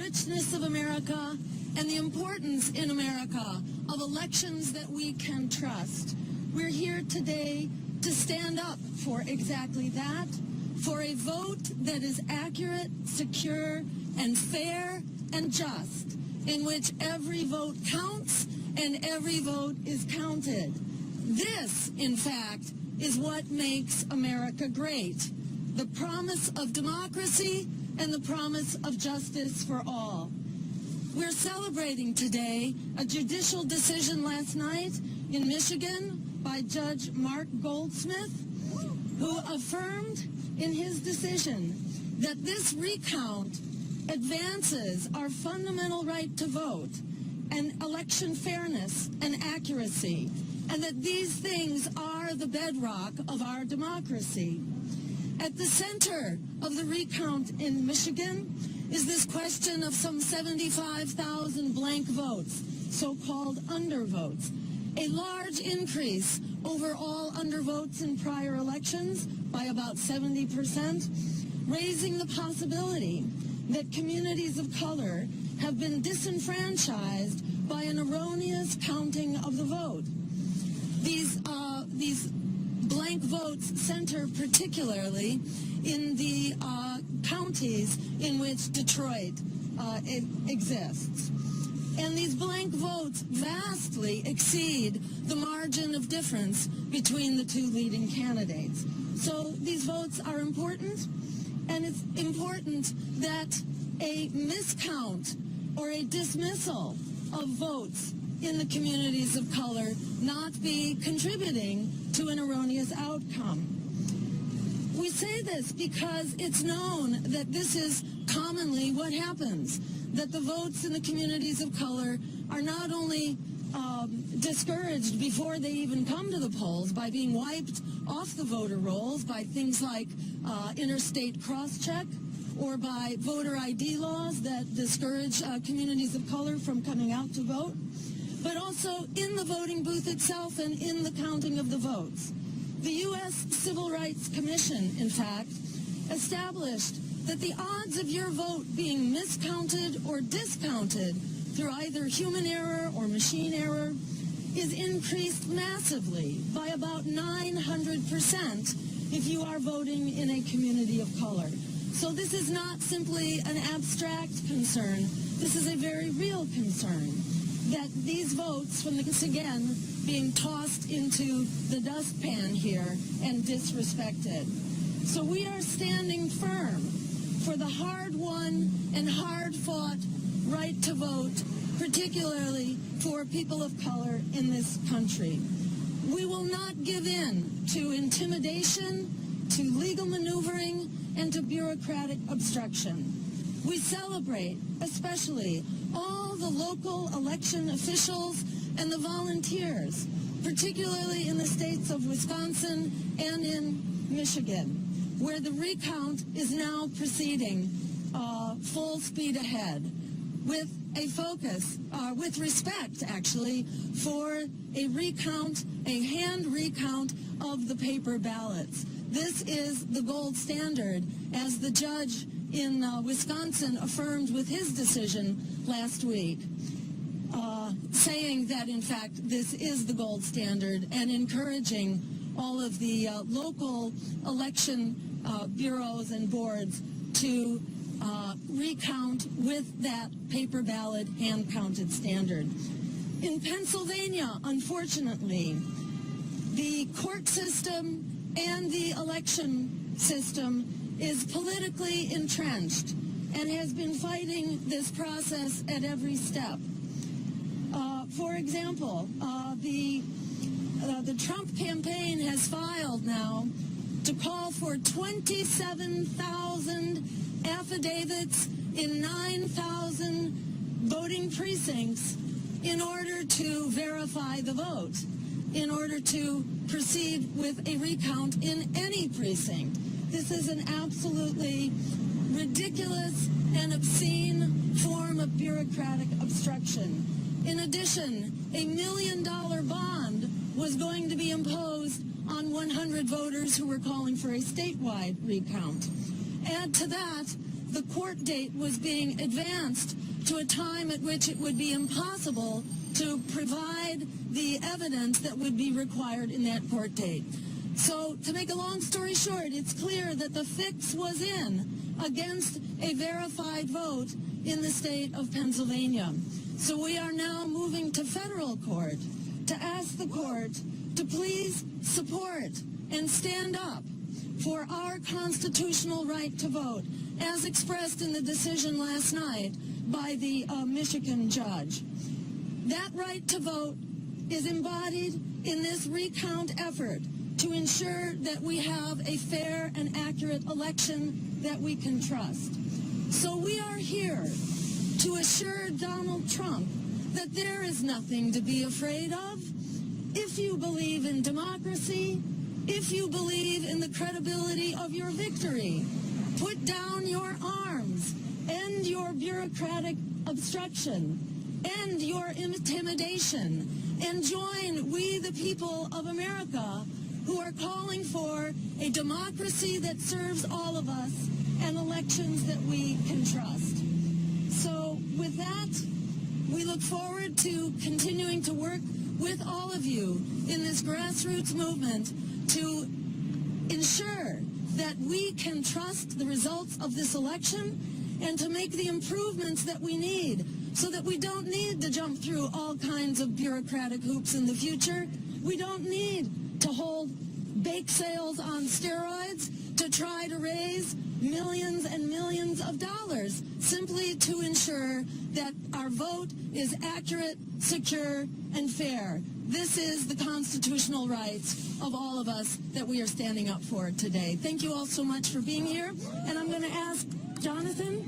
richness of America and the importance in America of elections that we can trust. We're here today to stand up for exactly that, for a vote that is accurate, secure, and fair and just, in which every vote counts and every vote is counted. This, in fact, is what makes America great: the promise of democracy and the promise of justice for all. We're celebrating today a judicial decision last night in Michigan by Judge Mark Goldsmith, who affirmed in his decision that this recount advances our fundamental right to vote and election fairness and accuracy, and that these things are the bedrock of our democracy. At the center of the recount in Michigan is this question of some 75,000 blank votes, so-called undervotes, a large increase over all undervotes in prior elections by about 70%, raising the possibility that communities of color have been disenfranchised by an erroneous counting of the vote. These blank votes center particularly in the counties in which Detroit exists. And these blank votes vastly exceed the margin of difference between the two leading candidates. So these votes are important, and it's important that a miscount or a dismissal of votes in the communities of color not be contributing to an erroneous outcome. We say this because it's known that this is commonly what happens, that the votes in the communities of color are not only discouraged before they even come to the polls by being wiped off the voter rolls by things like interstate cross-check or by voter ID laws that discourage communities of color from coming out to vote, but also in the voting booth itself and in the counting of the votes. The U.S. Civil Rights Commission, in fact, established that the odds of your vote being miscounted or discounted through either human error or machine error is increased massively by about 900% if you are voting in a community of color. So this is not simply an abstract concern. This is a very real concern, that these votes, from the, again, being tossed into the dustpan here and disrespected. So we are standing firm for the hard-won and hard-fought right to vote, particularly for people of color in this country. We will not give in to intimidation, to legal maneuvering, and to bureaucratic obstruction. We celebrate, especially, all the local election officials and the volunteers, particularly in the states of Wisconsin and in Michigan, where the recount is now proceeding full speed ahead with a focus, with respect, actually, for a recount, a hand recount of the paper ballots. This is the gold standard, as the judge in Wisconsin affirmed with his decision last week, saying that, in fact, this is the gold standard and encouraging all of the local election bureaus and boards to recount with that paper ballot hand-counted standard. In Pennsylvania, unfortunately, the court system and the election system is politically entrenched and has been fighting this process at every step. For example, the Trump campaign has filed now to call for 27,000 affidavits in 9,000 voting precincts in order to verify the vote, in order to proceed with a recount in any precinct. This is an absolutely ridiculous and obscene form of bureaucratic obstruction. In addition, a $1 million bond was going to be imposed on 100 voters who were calling for a statewide recount. Add to that the court date was being advanced to a time at which it would be impossible to provide the evidence that would be required in that court date. So, to make a long story short, it's clear that the fix was in against a verified vote in the state of Pennsylvania. So we are now moving to federal court to ask the court to please support and stand up for our constitutional right to vote, as expressed in the decision last night by the Michigan judge. That right to vote is embodied in this recount effort to ensure that we have a fair and accurate election that we can trust. So we are here to assure Donald Trump that there is nothing to be afraid of. If you believe in democracy, if you believe in the credibility of your victory, put down your arms, end your bureaucratic obstruction, end your intimidation, and join we the people of America who are calling for a democracy that serves all of us and elections that we can trust. So with that, we look forward to continuing to work with all of you in this grassroots movement to ensure that we can trust the results of this election and to make the improvements that we need so that we don't need to jump through all kinds of bureaucratic hoops in the future. We don't need to hold bake sales on steroids to try to raise millions and millions of dollars simply to ensure that our vote is accurate, secure, and fair. This is the constitutional rights of all of us that we are standing up for today. Thank you all so much for being here, and I'm going to ask Jonathan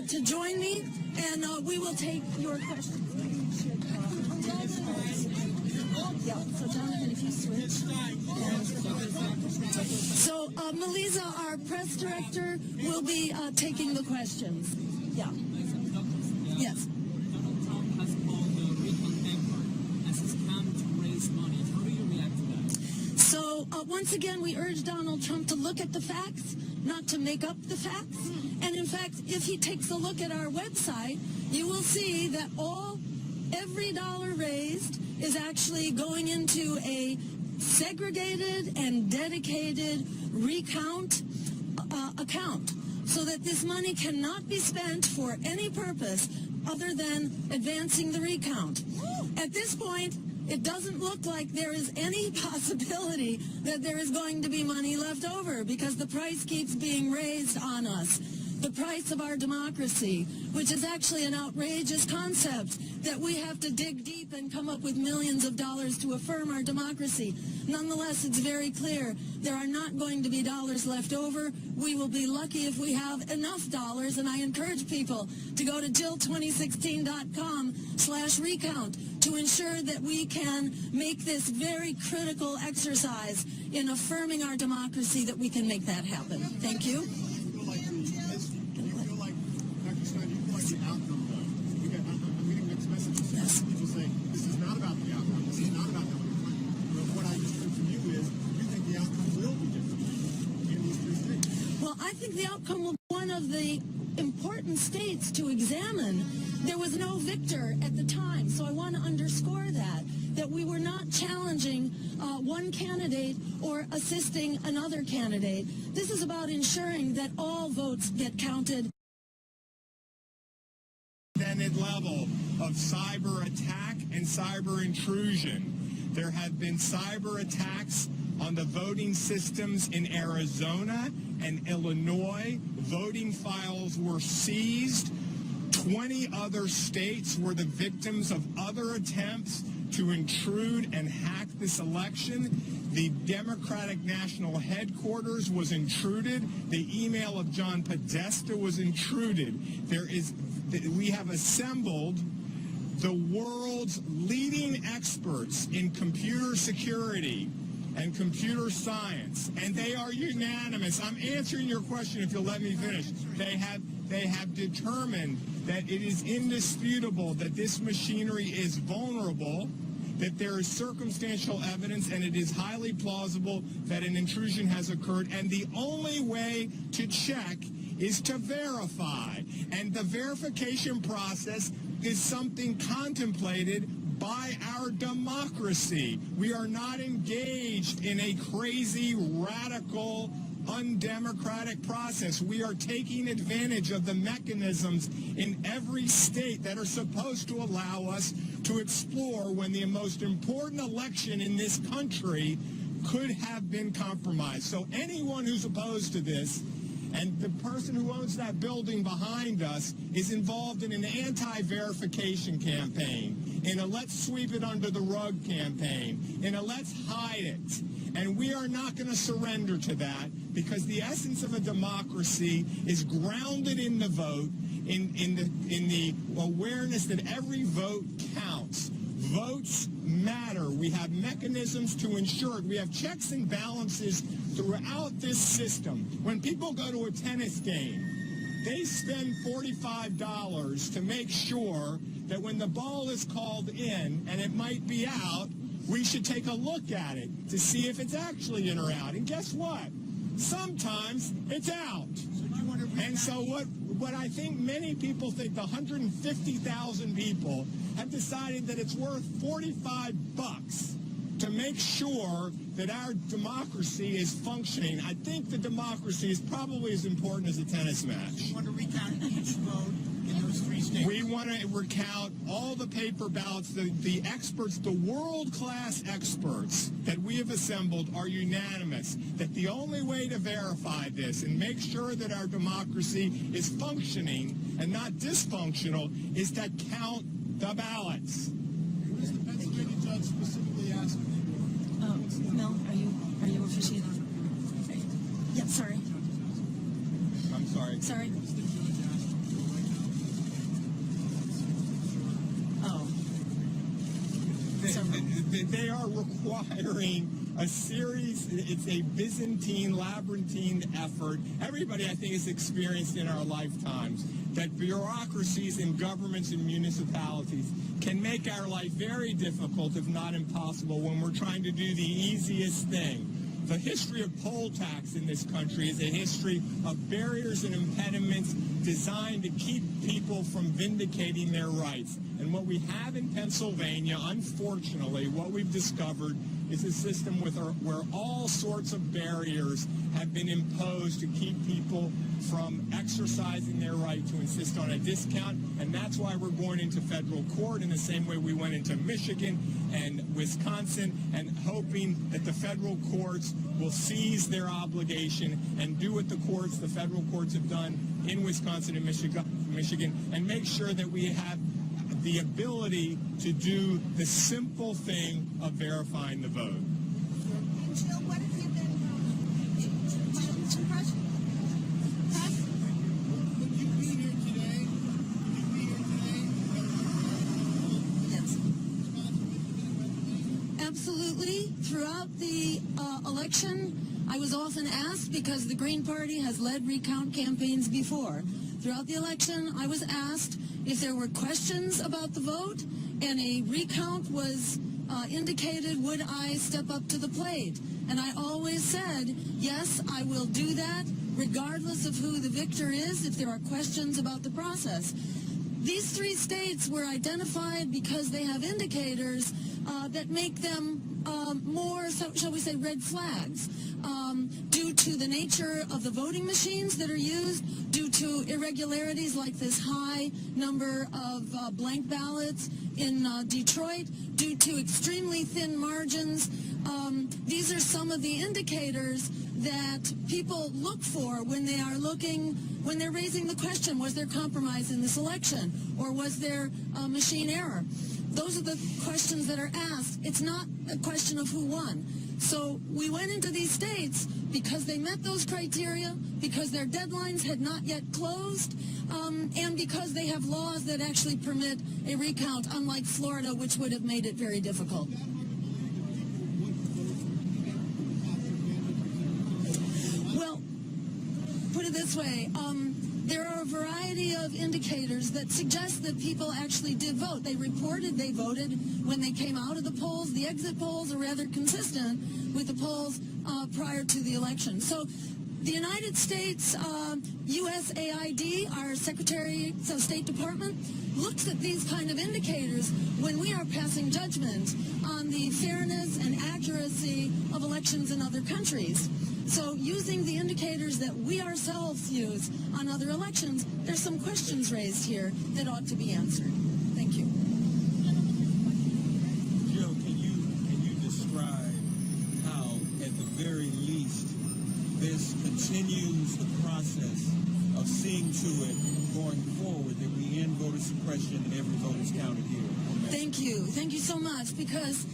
to join me, and we will take your questions. Yeah, so Jonathan, if you switch. So Melissa, our press director, will be taking the questions. Yeah. Yes. Donald Trump has called the Recount effort as a scam to raise money. How do you react to that? So once again, we urge Donald Trump to look at the facts, not to make up the facts. And in fact, if he takes a look at our website, you will see that every dollar raised is actually going into a segregated and dedicated recount account, so that this money cannot be spent for any purpose other than advancing the recount. At this point, it doesn't look like there is any possibility that there is going to be money left over, because the price keeps being raised on us. The price of our democracy, which is actually an outrageous concept, that we have to dig deep and come up with millions of dollars to affirm our democracy. Nonetheless, it's very clear there are not going to be dollars left over. We will be lucky if we have enough dollars, and I encourage people to go to jill2016.com/recount to ensure that we can make this very critical exercise in affirming our democracy, that we can make that happen. Thank you. The outcome, though. I'm getting mixed messages. Yes. People say this is not about the outcome. This is not about the outcome. But what I just heard from you is you think the outcome will be different in these three states. Well, I think the outcome will be one of the important states to examine. There was no victor at the time, so I want to underscore that we were not challenging one candidate or assisting another candidate. This is about ensuring that all votes get counted. Level of cyber attack and cyber intrusion. There have been cyber attacks on the voting systems in Arizona and Illinois. Voting files were seized. 20 other states were the victims of other attempts to intrude and hack this election. The Democratic National Headquarters was intruded. The email of John Podesta was intruded. We have assembled the world's leading experts in computer security and computer science, and they are unanimous. I'm answering your question if you'll let me finish. They have determined that it is indisputable that this machinery is vulnerable, that there is circumstantial evidence, and it is highly plausible that an intrusion has occurred. And the only way to check is to verify. And the verification process is something contemplated by our democracy. We are not engaged in a crazy, radical, undemocratic process. We are taking advantage of the mechanisms in every state that are supposed to allow us to explore when the most important election in this country could have been compromised. So anyone who's opposed to this, and the person who owns that building behind us is involved in an anti-verification campaign, in a let's sweep it under the rug campaign, in a let's hide it. And we are not going to surrender to that, because the essence of a democracy is grounded in the vote, in the awareness that every vote counts. Votes matter. We have mechanisms to ensure it. We have checks and balances throughout this system. When people go to a tennis game, they spend $45 to make sure that when the ball is called in and it might be out, we should take a look at it to see if it's actually in or out. And guess what? Sometimes it's out. And so what I think many people think, the 150,000 people have decided that it's worth $45 to make sure that our democracy is functioning. I think the democracy is probably as important as a tennis match. You want to recount each vote in those 3 states? We want to recount all the paper ballots. The experts, the world-class experts that we have assembled are unanimous that the only way to verify this and make sure that our democracy is functioning and not dysfunctional is to count the ballots. Who is the Pennsylvania judge specifically asking? Mel, are you officiating? Yeah, sorry. I'm sorry. Sorry. What's the judge asking right now? Oh. They are requiring a series, it's a Byzantine, labyrinthine effort. Everybody, I think, has experienced in our lifetimes that bureaucracies in governments and municipalities can make our life very difficult, if not impossible, when we're trying to do the easiest thing. The history of poll tax in this country is a history of barriers and impediments designed to keep people from vindicating their rights. And what we have in Pennsylvania, unfortunately, what we've discovered is a system where all sorts of barriers have been imposed to keep people from exercising their right to insist on a discount. And that's why we're going into federal court in the same way we went into Michigan and Wisconsin, and hoping that the federal courts will seize their obligation and do what the federal courts have done in Wisconsin and Michigan, and make sure that we have the ability to do the simple thing of verifying the vote. And Jill, what have you been impression? Would you be here today? Yes. Absolutely. Throughout the election, I was often asked, because the Green Party has led recount campaigns before. Throughout the election, I was asked if there were questions about the vote and a recount was indicated, would I step up to the plate? And I always said, yes, I will do that, regardless of who the victor is, if there are questions about the process. These 3 states were identified because they have indicators that make them more, shall we say, red flags, due to the nature of the voting machines that are used, due to irregularities like this high number of blank ballots in Detroit, due to extremely thin margins. These are some of the indicators that people look for when they are when they're raising the question, was there compromise in this election, or was there machine error? Those are the questions that are asked. It's not a question of who won. So we went into these states because they met those criteria, because their deadlines had not yet closed, and because they have laws that actually permit a recount, unlike Florida, which would have made it very difficult. Well, put it this way. There are a variety of indicators that suggest that people actually did vote. They reported they voted when they came out of the polls. The exit polls are rather consistent with the polls prior to the election. So The United States USAID, our Secretary of State Department, looks at these kind of indicators when we are passing judgment on the fairness and accuracy of elections in other countries. So using the indicators that we ourselves use on other elections, there's some questions raised here that ought to be answered. Thank you. Jill, can you describe how, at the very least, this continues the process of seeing to it going forward that we end voter suppression and every vote is counted here? Thank you. Thank you so much, because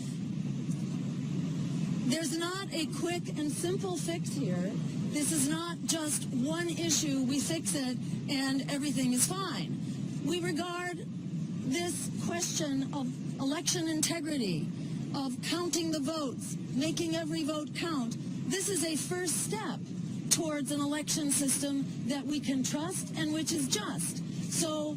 there's not a quick and simple fix here. This is not just one issue, we fix it and everything is fine. We regard this question of election integrity, of counting the votes, making every vote count. This is a first step towards an election system that we can trust and which is just. So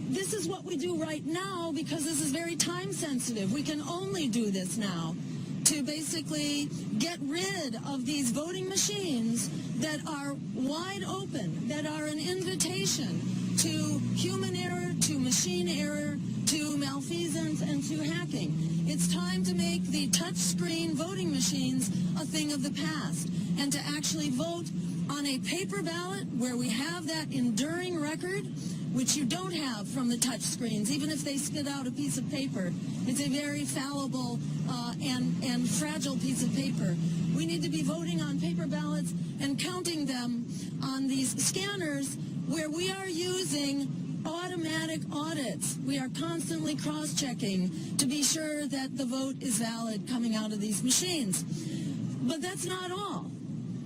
this is what we do right now because this is very time sensitive. We can only do this now to basically get rid of these voting machines that are wide open, that are an invitation to human error, to machine error, to malfeasance, and to hacking. It's time to make the touchscreen voting machines a thing of the past and to actually vote on a paper ballot where we have that enduring record, which you don't have from the touch screens, even if they spit out a piece of paper. It's a very fallible and fragile piece of paper. We need to be voting on paper ballots and counting them on these scanners where we are using automatic audits. We are constantly cross-checking to be sure that the vote is valid coming out of these machines. But that's not all.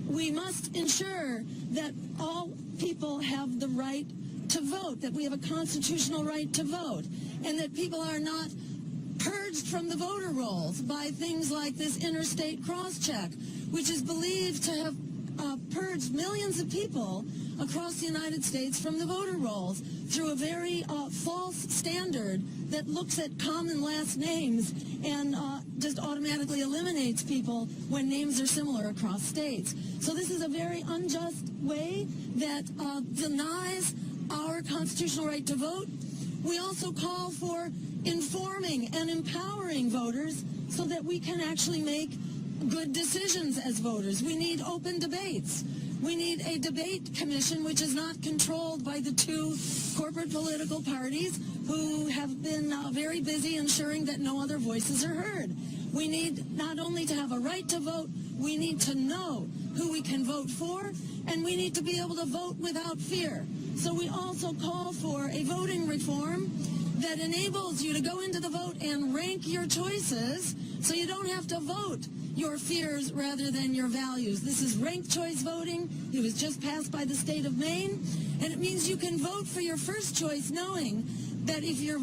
We must ensure that all people have the right to vote, that we have a constitutional right to vote, and that people are not purged from the voter rolls by things like this interstate cross-check, which is believed to have purged millions of people across the United States from the voter rolls through a very false standard that looks at common last names and just automatically eliminates people when names are similar across states. So this is a very unjust way that denies our constitutional right to vote. We also call for informing and empowering voters so that we can actually make good decisions as voters. We need open debates. We need a debate commission which is not controlled by the two corporate political parties who have been very busy ensuring that no other voices are heard. We need not only to have a right to vote, we need to know who we can vote for, and we need to be able to vote without fear. So we also call for a voting reform that enables you to go into the vote and rank your choices so you don't have to vote your fears rather than your values. This is ranked choice voting. It was just passed by the state of Maine, and it means you can vote for your first choice knowing that if your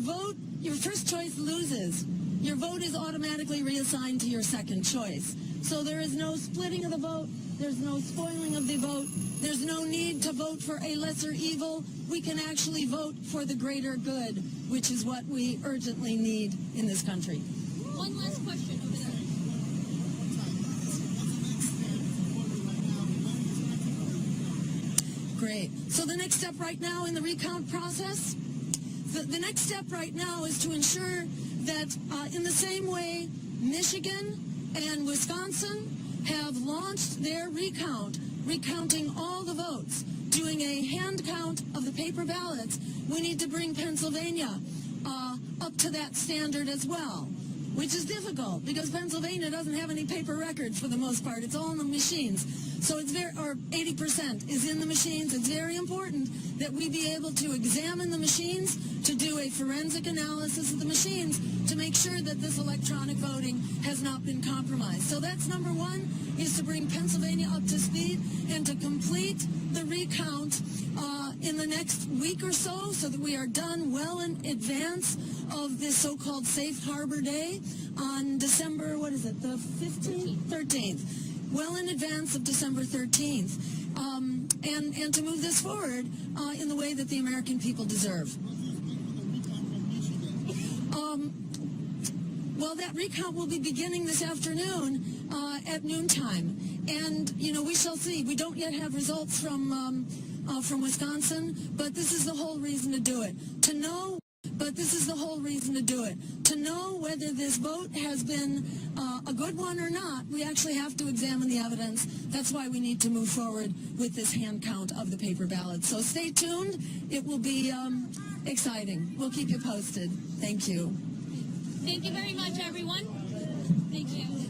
first choice loses, your vote is automatically reassigned to your second choice. So there is no splitting of the vote. There's no spoiling of the vote. There's no need to vote for a lesser evil. We can actually vote for the greater good, which is what we urgently need in this country. One last question over there. Great. So the next step right now in the recount process, the next step right now is to ensure that in the same way Michigan and Wisconsin have launched their recount, recounting all the votes, doing a hand count of the paper ballots, we need to bring Pennsylvania up to that standard as well, which is difficult because Pennsylvania doesn't have any paper records for the most part. It's all in the machines. So it's or 80% is in the machines. It's very important that we be able to examine the machines, to do a forensic analysis of the machines, to make sure that this electronic voting has not been compromised. So that's number one, is to bring Pennsylvania up to speed and to complete the recount in the next week or so that we are done well in advance of this so-called Safe Harbor Day on December, the 15th? 13th. Well in advance of December 13th. And to move this forward in the way that the American people deserve. Well, that recount will be beginning this afternoon at noontime. And, you know, we shall see. We don't yet have results from Wisconsin, but this is the whole reason to do it. To know whether this vote has been a good one or not, we actually have to examine the evidence. That's why we need to move forward with this hand count of the paper ballots. So stay tuned. It will be exciting. We'll keep you posted. Thank you. Thank you very much, everyone. Thank you.